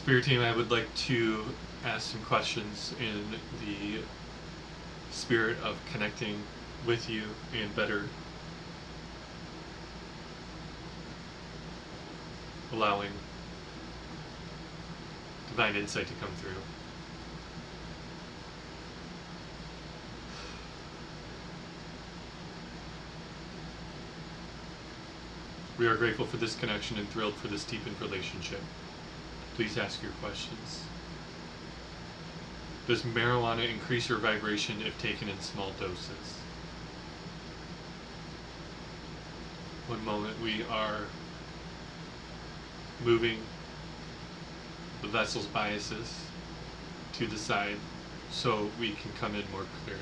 Spirit team, I would like to ask some questions in the spirit of connecting with you and better allowing divine insight to come through. We are grateful for this connection and thrilled for this deepened relationship. Please ask your questions. Does marijuana increase your vibration if taken in small doses? One moment, we are moving the vessel's biases to the side so we can come in more clearly.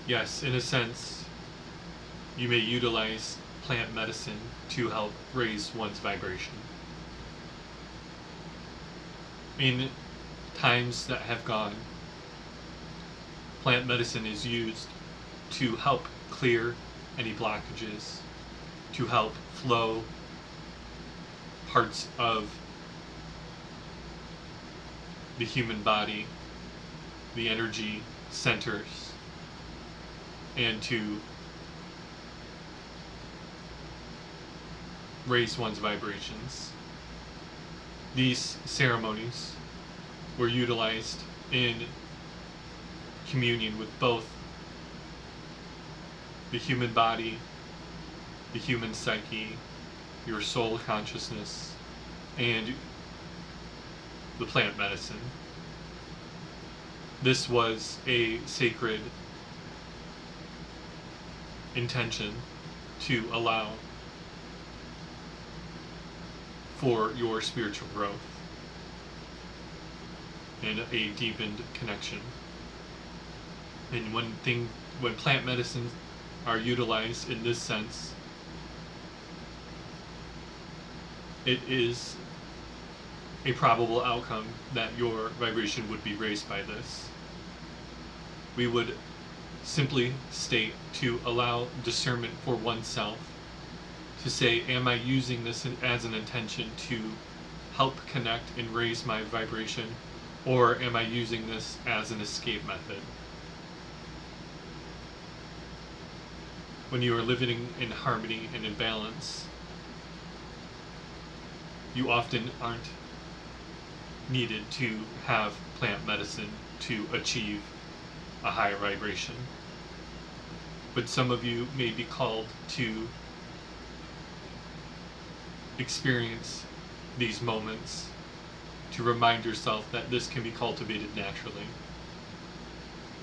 Yes, in a sense, you may utilize plant medicine to help raise one's vibration. In times that have gone, plant medicine is used to help clear any blockages, to help flow parts of the human body, the energy centers, and to raise one's vibrations. These ceremonies were utilized in communion with both the human body, the human psyche, your soul consciousness, and the plant medicine. This was a sacred intention to allow for your spiritual growth and a deepened connection. And when plant medicines are utilized in this sense, it is a probable outcome that your vibration would be raised by this. We would simply state to allow discernment for oneself to say, am I using this as an intention to help connect and raise my vibration, or am I using this as an escape method? When you are living in harmony and in balance, you often aren't needed to have plant medicine to achieve a higher vibration. But some of you may be called to experience these moments to remind yourself that this can be cultivated naturally.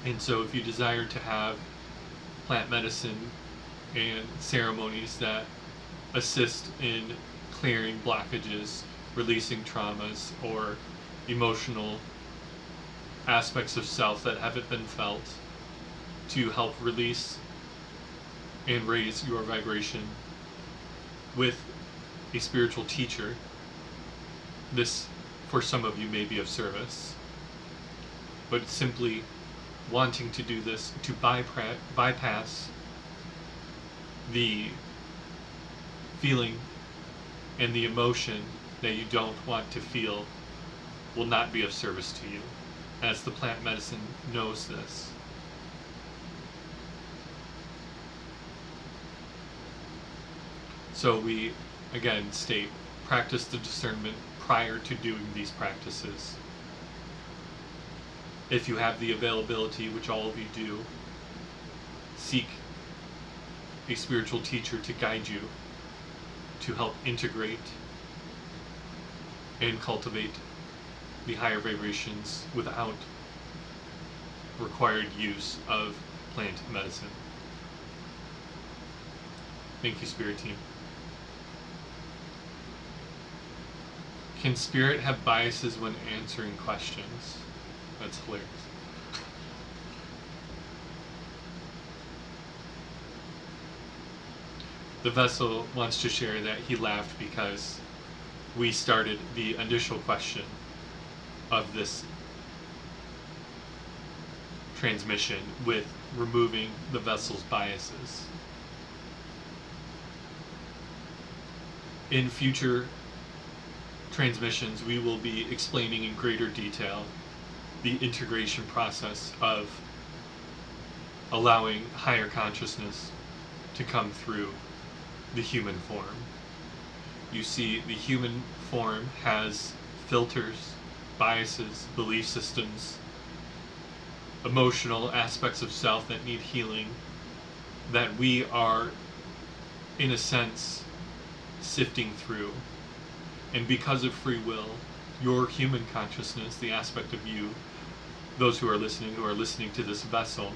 And so if you desire to have plant medicine and ceremonies that assist in clearing blockages, releasing traumas, or emotional aspects of self that haven't been felt, to help release and raise your vibration with a spiritual teacher, this for some of you may be of service. But simply wanting to do this to bypass the feeling and the emotion that you don't want to feel will not be of service to you, as the plant medicine knows this. So we again state, practice the discernment prior to doing these practices. If you have the availability, which all of you do, seek a spiritual teacher to guide you, to help integrate and cultivate the higher vibrations without required use of plant medicine. Thank you, Spirit Team. Can Spirit have biases when answering questions? That's hilarious. The vessel wants to share that he laughed because we started the initial question of this transmission with removing the vessel's biases. In future transmissions, we will be explaining in greater detail the integration process of allowing higher consciousness to come through the human form. You see, the human form has filters, biases, belief systems, emotional aspects of self that need healing, that we are, in a sense, sifting through. And because of free will, your human consciousness, the aspect of you, those who are listening to this vessel,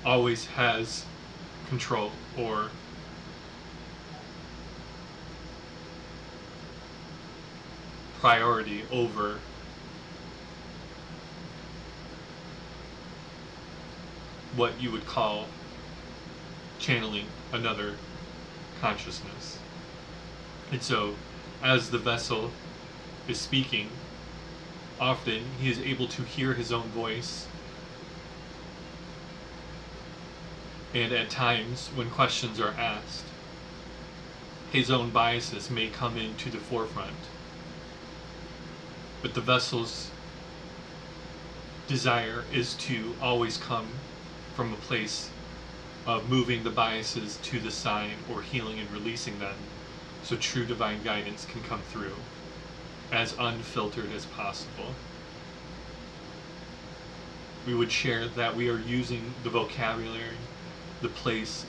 always has control or priority over what you would call channeling another consciousness. And so, as the vessel is speaking, often he is able to hear his own voice. And at times, when questions are asked, his own biases may come into the forefront. But the vessel's desire is to always come from a place of moving the biases to the side or healing and releasing them, so true divine guidance can come through as unfiltered as possible. We would share that we are using the vocabulary, the place,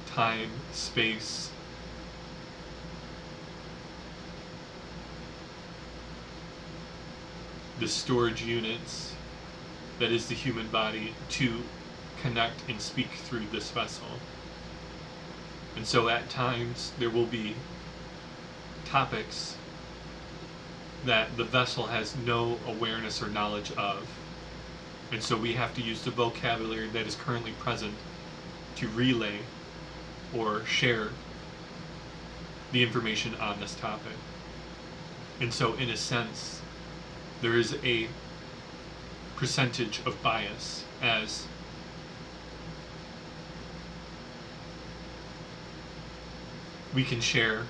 time, space, the storage units that is the human body to connect and speak through this vessel. And so at times there will be topics that the vessel has no awareness or knowledge of. And so we have to use the vocabulary that is currently present to relay or share the information on this topic. And so in a sense, there is a percentage of bias as we can share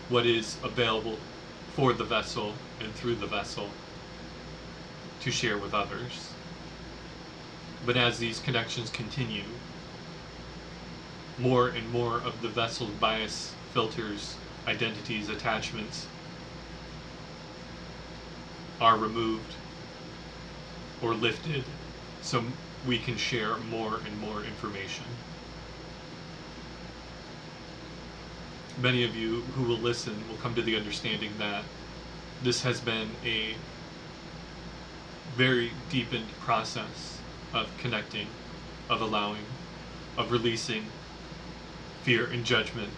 what is available for the vessel and through the vessel to share with others. But as these connections continue, more and more of the vessel's bias, filters, identities, attachments are removed or lifted so we can share more and more information. Many of you who will listen will come to the understanding that this has been a very deepened process of connecting, of allowing, of releasing fear and judgment,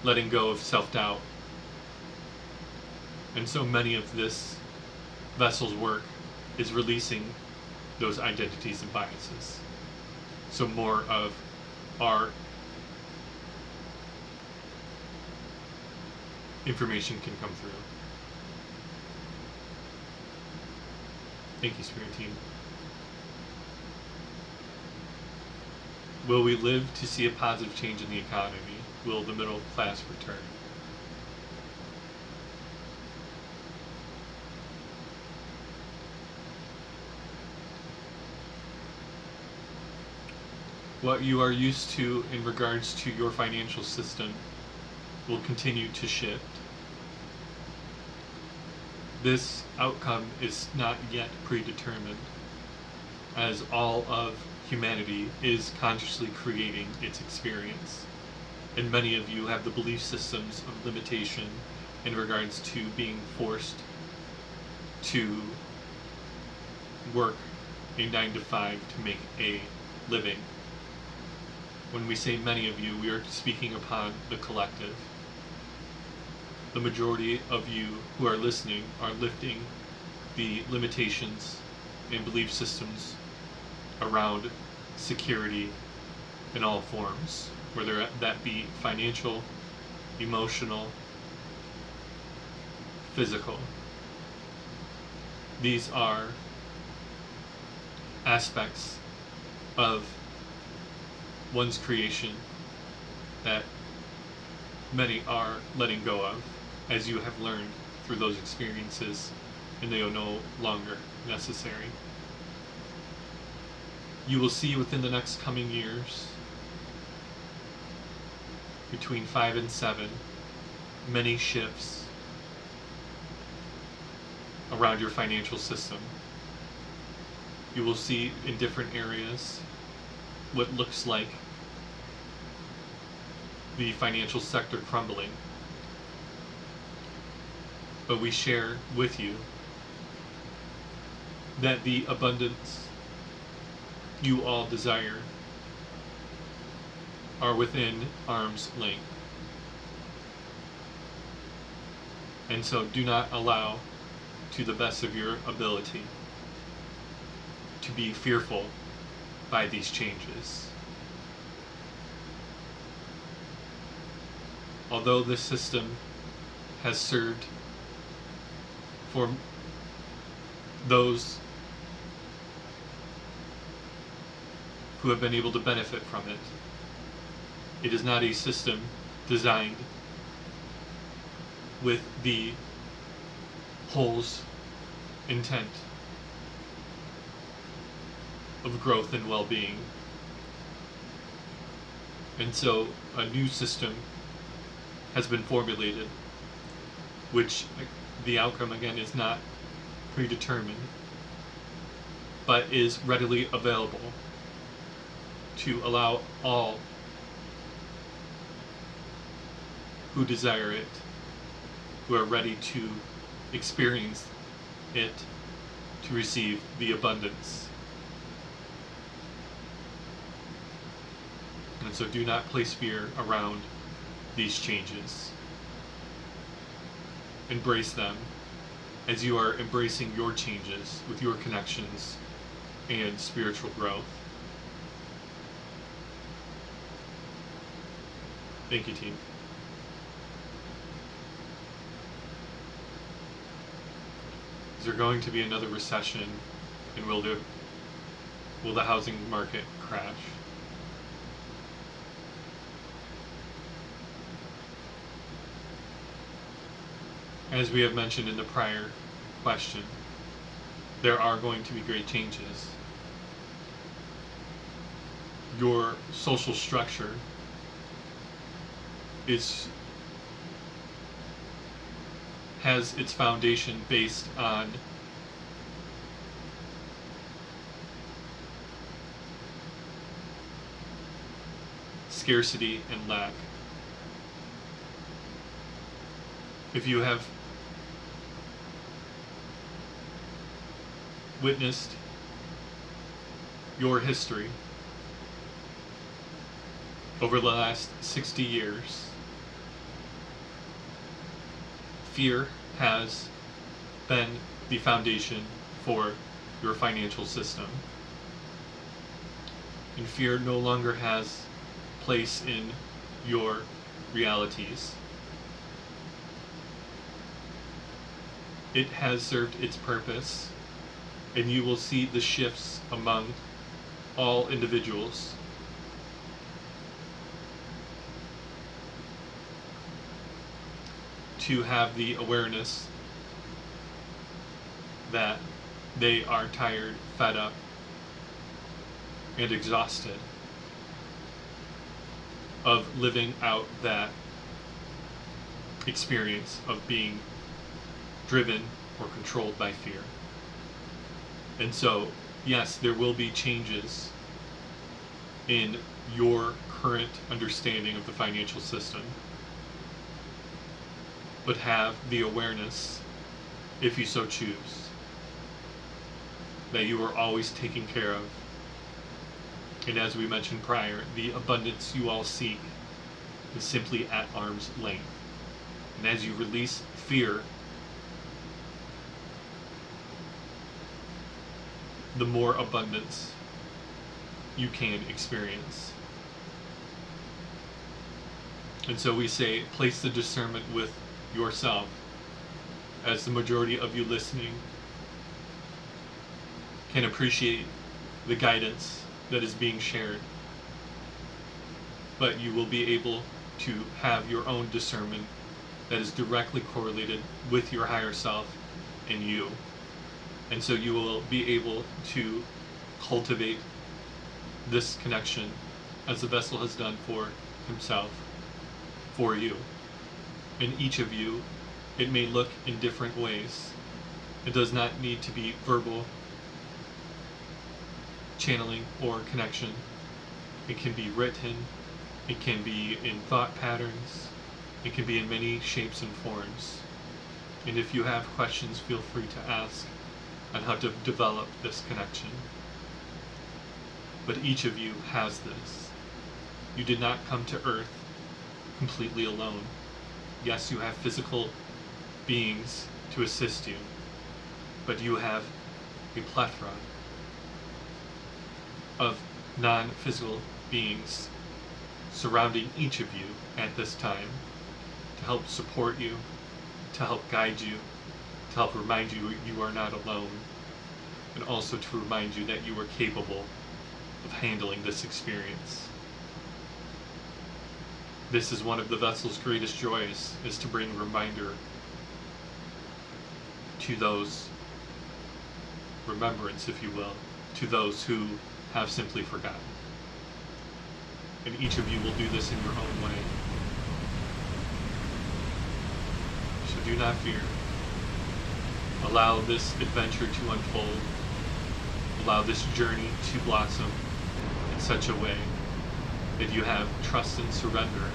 letting go of self-doubt. And so many of this vessel's work is releasing those identities and biases. So more of our information can come through. Thank you, Spirit Team. Will we live to see a positive change in the economy? Will the middle class return? What you are used to in regards to your financial system will continue to shift. This outcome is not yet predetermined, as all of humanity is consciously creating its experience. And many of you have the belief systems of limitation in regards to being forced to work a 9-to-5 to make a living. When we say many of you, we are speaking upon the collective. The majority of you who are listening are lifting the limitations and belief systems around security in all forms, whether that be financial, emotional, physical. these are aspects of one's creation that many are letting go of, as you have learned through those experiences, and they are no longer necessary. You will see within the next coming years, between 5 and 7, many shifts around your financial system. You will see in different areas what looks like the financial sector crumbling. But we share with you that the abundance you all desire are within arm's length. And so do not allow, to the best of your ability, to be fearful by these changes. Although this system has served for those who have been able to benefit from it, it is not a system designed with the whole's intent of growth and well-being. And so a new system has been formulated, which the outcome again is not predetermined, but is readily available to allow all who desire it, who are ready to experience it, to receive the abundance. And so do not place fear around these changes. Embrace them as you are embracing your changes with your connections and spiritual growth. Thank you, team. Is there going to be another recession, and will the housing market crash? As we have mentioned in the prior question, there are going to be great changes. Your social structure has its foundation based on scarcity and lack. If you have witnessed your history over the last 60 years, fear has been the foundation for your financial system. And fear no longer has place in your realities. It has served its purpose, and you will see the shifts among all individuals. To have the awareness that they are tired, fed up, and exhausted of living out that experience of being driven or controlled by fear. And so, yes, there will be changes in your current understanding of the financial system, but have the awareness, if you so choose, that you are always taken care of. And as we mentioned prior, the abundance you all seek is simply at arm's length. And as you release fear, the more abundance you can experience. And so we say, place the discernment with yourself. As the majority of you listening can appreciate the guidance that is being shared, but you will be able to have your own discernment that is directly correlated with your higher self and you. And so you will be able to cultivate this connection as the vessel has done for himself, for you. And each of you, it may look in different ways. It does not need to be verbal channeling or connection. It can be written, it can be in thought patterns, it can be in many shapes and forms. And if you have questions, feel free to ask on how to develop this connection. But each of you has this. You did not come to Earth completely alone. Yes, you have physical beings to assist you, but you have a plethora of non-physical beings surrounding each of you at this time to help support you, to help guide you, to help remind you you are not alone, and also to remind you that you are capable of handling this experience. This is one of the vessel's greatest joys, is to bring reminder to those, remembrance if you will, to those who have simply forgotten. And each of you will do this in your own way. So do not fear. Allow this adventure to unfold. Allow this journey to blossom in such a way that you have trust and surrender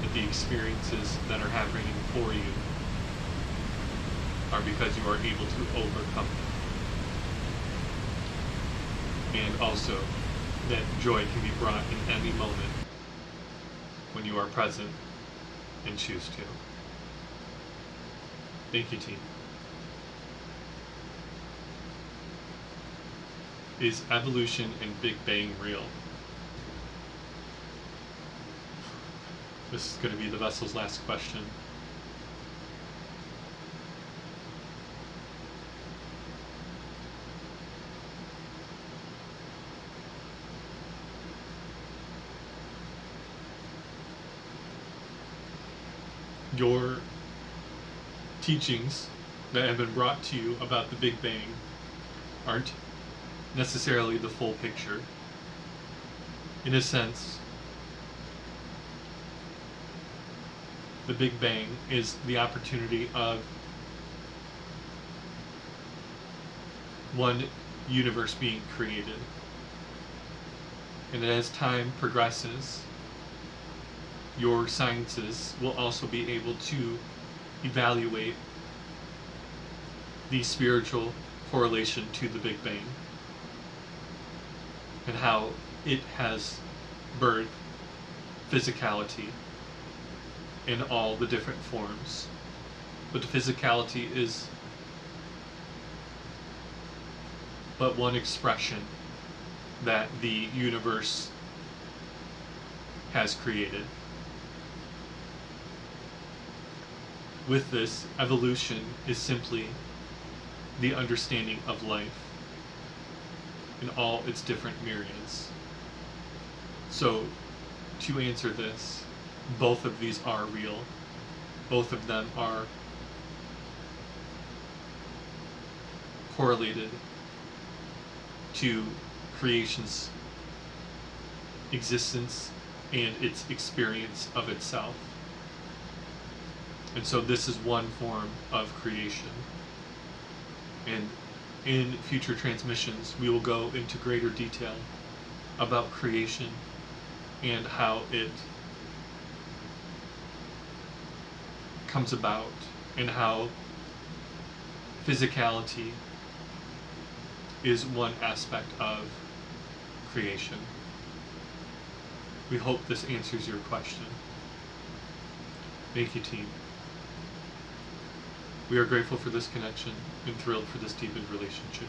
that the experiences that are happening for you are because you are able to overcome them. And also that joy can be brought in any moment when you are present and choose to. Thank you, team. Is evolution and Big Bang real? This is going to be the vessel's last question. Your teachings that have been brought to you about the Big Bang aren't necessarily the full picture. In a sense, the Big Bang is the opportunity of one universe being created. And as time progresses, your sciences will also be able to evaluate the spiritual correlation to the Big Bang and how it has birthed physicality in all the different forms. But the physicality is but one expression that the universe has created. With this, evolution is simply the understanding of life in all its different myriads. So, to answer this, both of these are real. Both of them are correlated to creation's existence and its experience of itself. And so this is one form of creation. And in future transmissions, we will go into greater detail about creation and how it comes about and how physicality is one aspect of creation. We hope this answers your question. Thank you, team. We are grateful for this connection and thrilled for this deepened relationship.